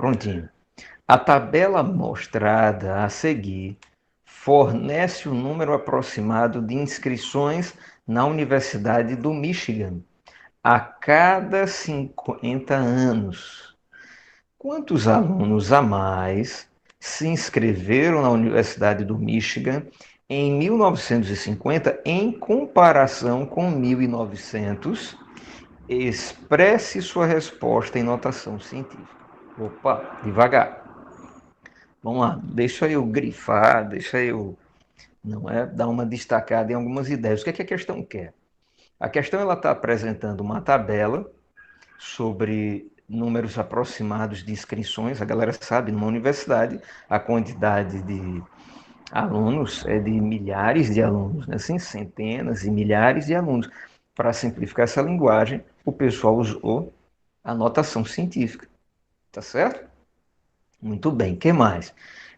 Prontinho. A tabela mostrada a seguir fornece o número aproximado de inscrições na Universidade do Michigan a cada 50 anos. Quantos alunos a mais se inscreveram na Universidade do Michigan em 1950 em comparação com 1900? Expresse sua resposta em notação científica. Opa, devagar. Vamos lá, deixa eu grifar, deixa eu, não é, dar uma destacada em algumas ideias. O que é que a questão quer? A questão ela está apresentando uma tabela sobre números aproximados de inscrições. A galera sabe, numa universidade, a quantidade de alunos é de milhares de alunos, né? Assim, centenas e milhares de alunos. Para simplificar essa linguagem, o pessoal usou a notação científica, tá certo? Muito bem, o que mais?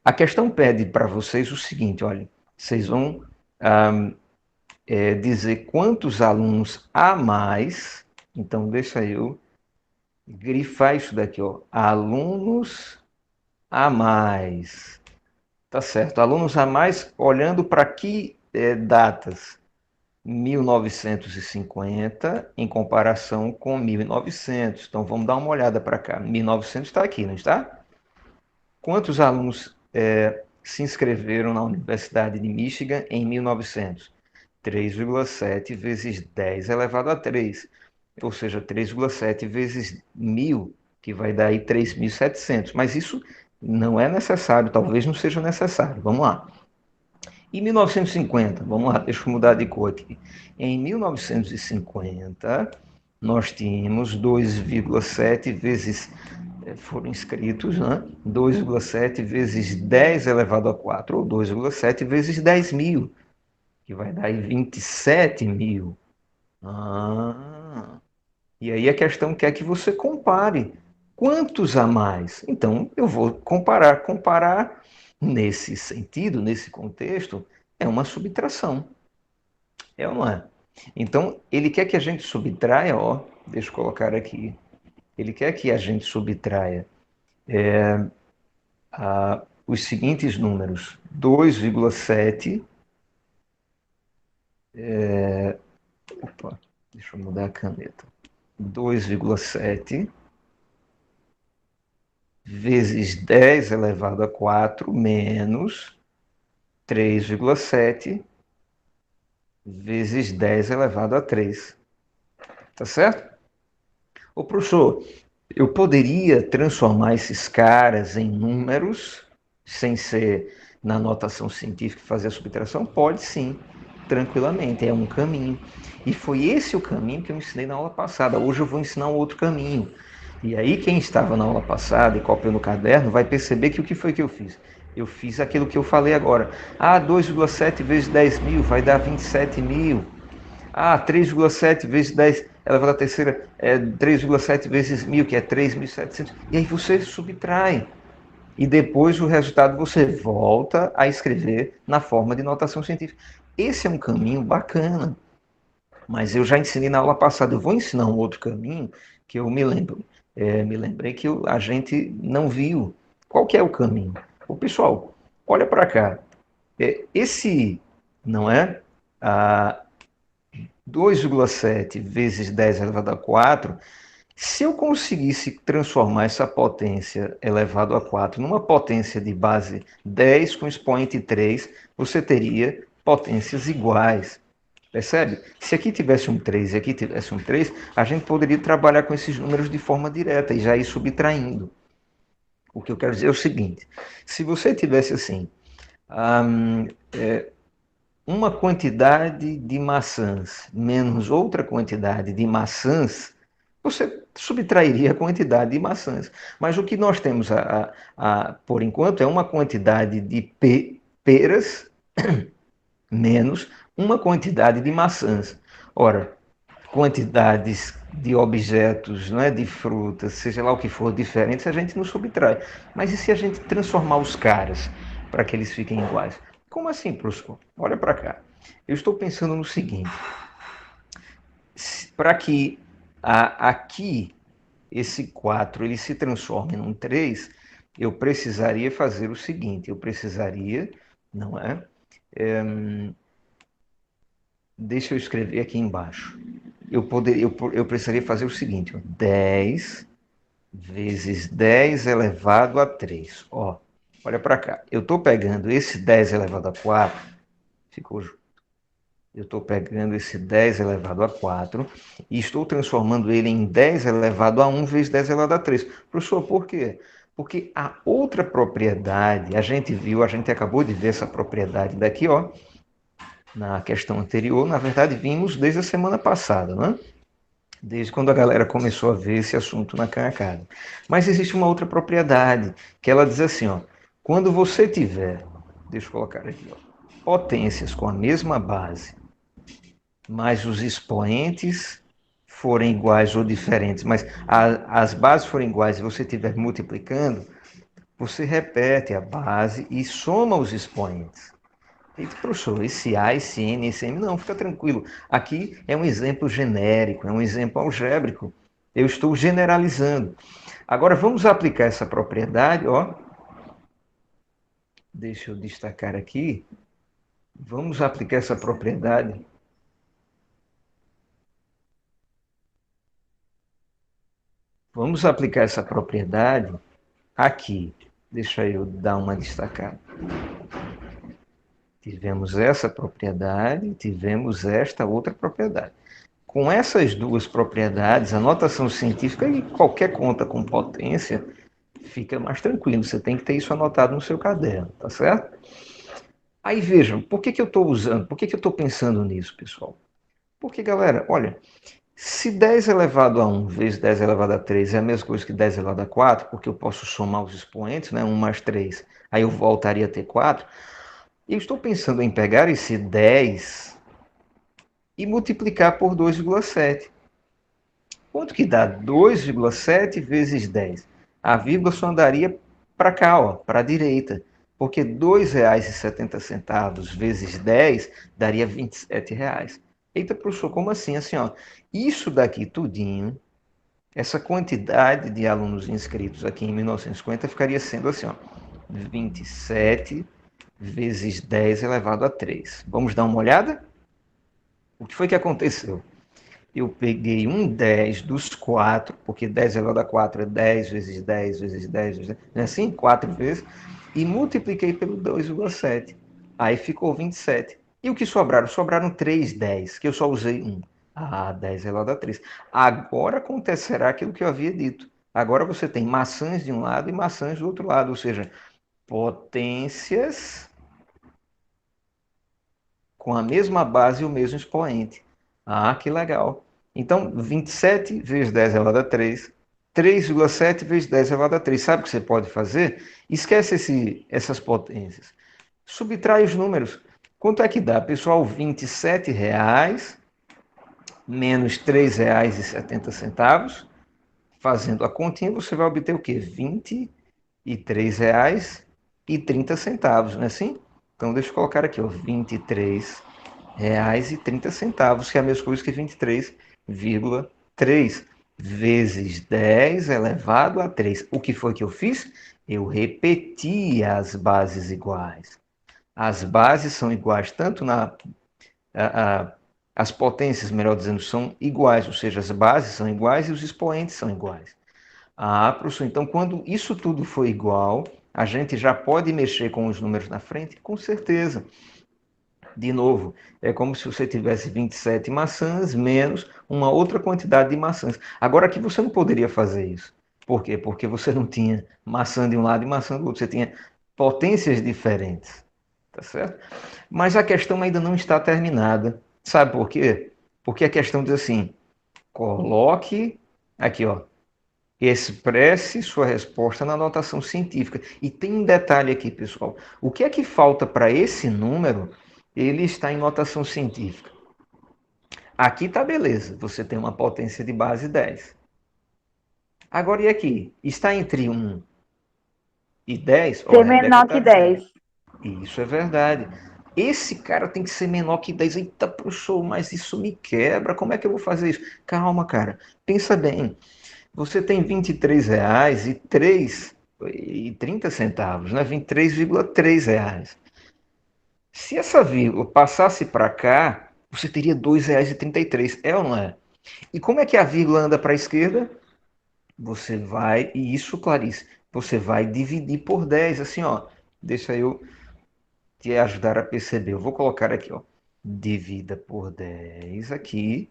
A questão pede para vocês o seguinte, olha, vocês vão dizer quantos alunos a mais, então deixa eu grifar isso daqui, ó, alunos a mais, tá certo, alunos a mais olhando para que datas? 1950 em comparação com 1900, então vamos dar uma olhada para cá, 1900 está aqui, não está? Quantos alunos se inscreveram na Universidade de Michigan em 1900? 3,7 vezes 10 elevado a 3, ou seja, 3,7 vezes 1000, que vai dar aí 3.700. Mas isso não é necessário, talvez não seja necessário. Vamos lá. Em 1950, vamos lá, deixa eu mudar de cor aqui. Em 1950, nós tínhamos 2,7 vezes foram inscritos, né? 2,7 vezes 10 elevado a 4, ou 2,7 vezes 10 mil, que vai dar aí 27 mil. Ah, e aí a questão quer que você compare. Quantos a mais? Então, eu vou comparar. Comparar, nesse sentido, nesse contexto, é uma subtração. É ou não é? Então, ele quer que a gente subtraia, ó, deixa eu colocar aqui. Ele quer que a gente subtraia os seguintes números: 2,7. Opa, deixa eu mudar a caneta. 2,7 vezes 10 elevado a 4 menos 3,7 vezes 10 elevado a 3. Tá certo? Ô, professor, eu poderia transformar esses caras em números sem ser na notação científica e fazer a subtração? Pode sim, tranquilamente, é um caminho. E foi esse o caminho que eu ensinei na aula passada. Hoje eu vou ensinar um outro caminho. E aí quem estava na aula passada e copiou no caderno vai perceber que o que foi que eu fiz? Eu fiz aquilo que eu falei agora. 2,7 vezes 10 mil vai dar 27 mil. 3,7 vezes 10 elevado à terceira é 3,7 vezes 1000, que é 3.700. E aí você subtrai. E depois o resultado você volta a escrever na forma de notação científica. Esse é um caminho bacana, mas eu já ensinei na aula passada. Eu vou ensinar um outro caminho que eu me lembro. Me lembrei que a gente não viu. Qual que é o caminho? O pessoal, olha para cá. Esse, não é? Ah, 2,7 vezes 10 elevado a 4, se eu conseguisse transformar essa potência elevado a 4 numa potência de base 10 com expoente 3, você teria potências iguais. Percebe? Se aqui tivesse um 3 e aqui tivesse um 3, a gente poderia trabalhar com esses números de forma direta e já ir subtraindo. O que eu quero dizer é o seguinte: se você tivesse assim, uma quantidade de maçãs menos outra quantidade de maçãs, você subtrairia a quantidade de maçãs. Mas o que nós temos, por enquanto, é uma quantidade de peras menos uma quantidade de maçãs. Ora, quantidades de objetos, não é, de frutas, seja lá o que for diferentes, a gente não subtrai. Mas e se a gente transformar os caras para que eles fiquem iguais? Como assim, professor? Olha para cá. Eu estou pensando no seguinte: para que aqui esse 4 ele se transforme num 3, eu precisaria fazer o seguinte, eu precisaria, não é? Deixa eu escrever aqui embaixo. Eu precisaria fazer o seguinte, ó, 10 vezes 10 elevado a 3. Ó, olha para cá. Eu estou pegando esse 10 elevado a 4, ficou junto. Eu estou pegando esse 10 elevado a 4 e estou transformando ele em 10 elevado a 1 vezes 10 elevado a 3. Professor, por quê? Porque a outra propriedade, a gente acabou de ver essa propriedade daqui, ó, na questão anterior, na verdade vimos desde a semana passada, né? Desde quando a galera começou a ver esse assunto na Khan Academy. Mas existe uma outra propriedade, que ela diz assim, ó, quando você tiver, deixa eu colocar aqui, ó, potências com a mesma base, mas os expoentes forem iguais ou diferentes, mas as bases forem iguais e você estiver multiplicando, você repete a base e soma os expoentes. Eita, professor, esse A, esse N, esse M, não, fica tranquilo. Aqui é um exemplo genérico, é um exemplo algébrico. Eu estou generalizando. Agora vamos aplicar essa propriedade, ó. Deixa eu destacar aqui. Vamos aplicar essa propriedade. Vamos aplicar essa propriedade aqui. Deixa eu dar uma destacada. Tivemos essa propriedade, tivemos esta outra propriedade. Com essas duas propriedades, a notação científica e qualquer conta com potência fica mais tranquilo. Você tem que ter isso anotado no seu caderno, tá certo? Aí vejam, por que eu estou usando, por que eu estou pensando nisso, pessoal? Porque, galera, olha, se 10 elevado a 1 vezes 10 elevado a 3 é a mesma coisa que 10 elevado a 4, porque eu posso somar os expoentes, né? 1 mais 3, aí eu voltaria a ter 4. E eu estou pensando em pegar esse 10 e multiplicar por 2,7. Quanto que dá 2,7 vezes 10? A vírgula só andaria para cá, ó, para a direita. Porque R$ 2,70 vezes 10 daria R$ 27. Eita, professor, como assim? Assim, ó, isso daqui tudinho, essa quantidade de alunos inscritos aqui em 1950 ficaria sendo assim, ó, 27 vezes 10 elevado a 3. Vamos dar uma olhada? O que foi que aconteceu? Eu peguei um 10 dos 4, porque 10 elevado a 4 é 10 vezes 10 vezes 10 vezes 10, não é assim? 4 vezes, e multipliquei pelo 2,7. Aí ficou 27. E o que sobraram? Sobraram 3 10, que eu só usei um. Ah, 10 elevado a 3. Agora acontecerá aquilo que eu havia dito. Agora você tem maçãs de um lado e maçãs do outro lado, ou seja, potências com a mesma base e o mesmo expoente. Ah, que legal. Então, 27 vezes 10 elevado a 3, 3,7 vezes 10 elevado a 3. Sabe o que você pode fazer? Esquece essas potências. Subtrai os números. Quanto é que dá, pessoal? R$ 27 menos R$ 3,70. Fazendo a continha, você vai obter o quê? R$ 23,30, não é assim? Então, deixa eu colocar aqui, ó, R$ 23,30, que é a mesma coisa que 23,3 vezes 10 elevado a 3. O que foi que eu fiz? Eu repeti as bases iguais. As bases são iguais, tanto as potências, melhor dizendo, são iguais, ou seja, as bases são iguais e os expoentes são iguais. Ah, professor, então quando isso tudo for igual, a gente já pode mexer com os números na frente? Com certeza. De novo, é como se você tivesse 27 maçãs menos uma outra quantidade de maçãs. Agora aqui você não poderia fazer isso. Por quê? Porque você não tinha maçã de um lado e maçã do outro, você tinha potências diferentes. Tá certo? Mas a questão ainda não está terminada. Sabe por quê? Porque a questão diz assim: coloque aqui, ó, expresse sua resposta na notação científica. E tem um detalhe aqui, pessoal. O que é que falta para esse número? Ele está em notação científica. Aqui tá beleza, você tem uma potência de base 10. Agora e aqui? Está entre 1 e 10? Ó, Ser a Rebeca menor está que dizendo. 10. Isso é verdade. Esse cara tem que ser menor que 10. Eita, professor, mas isso me quebra. Como é que eu vou fazer isso? Calma, cara. Pensa bem. Você tem R$ 23 e 30 centavos, né? R$ 23,3. Se essa vírgula passasse para cá, você teria R$ 2,33, é ou não é? E como é que a vírgula anda para a esquerda? Você vai, e isso, Clarice, você vai dividir por 10, assim, ó. Deixa eu te ajudar a perceber. Eu vou colocar aqui, ó. Divida por 10 aqui.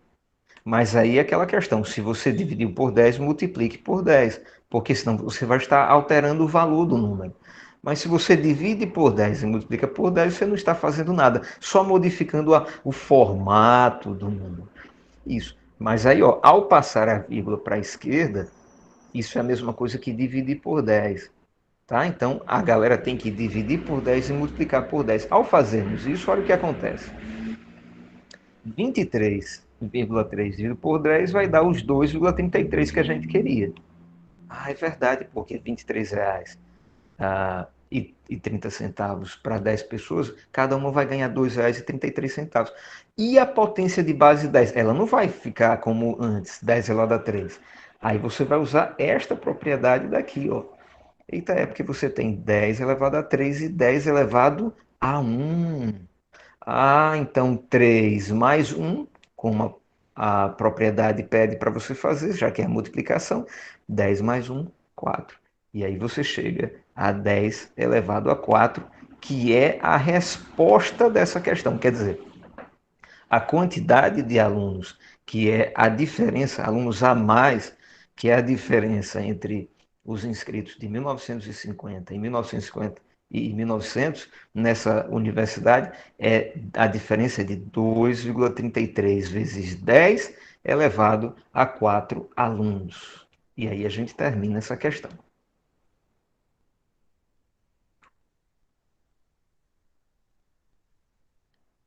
Mas aí é aquela questão, se você dividiu por 10, multiplique por 10, porque senão você vai estar alterando o valor do número. Mas se você divide por 10 e multiplica por 10, você não está fazendo nada, só modificando o formato do número. Isso. Mas aí, ó, ao passar a vírgula para a esquerda, isso é a mesma coisa que dividir por 10. Tá? Então, a galera tem que dividir por 10 e multiplicar por 10. Ao fazermos isso, olha o que acontece. 23,3 dividido por 10 vai dar os 2,33 que a gente queria. Ah, é verdade, porque R$ 23 e 30 centavos para 10 pessoas, cada uma vai ganhar R$ 2,33. E a potência de base 10, ela não vai ficar como antes, 10 elevado a 3. Aí você vai usar esta propriedade daqui, ó. Eita, é porque você tem 10 elevado a 3 e 10 elevado a 1. Ah, então 3 mais 1, como a propriedade pede para você fazer, já que é a multiplicação, 10 mais 1, 4. E aí você chega a 10 elevado a 4, que é a resposta dessa questão. Quer dizer, a quantidade de alunos, que é a diferença, alunos a mais, que é a diferença entre os inscritos de 1950 e 1950 e 1900 nessa universidade, a diferença de 2,33 vezes 10 elevado a 4 alunos. E aí a gente termina essa questão.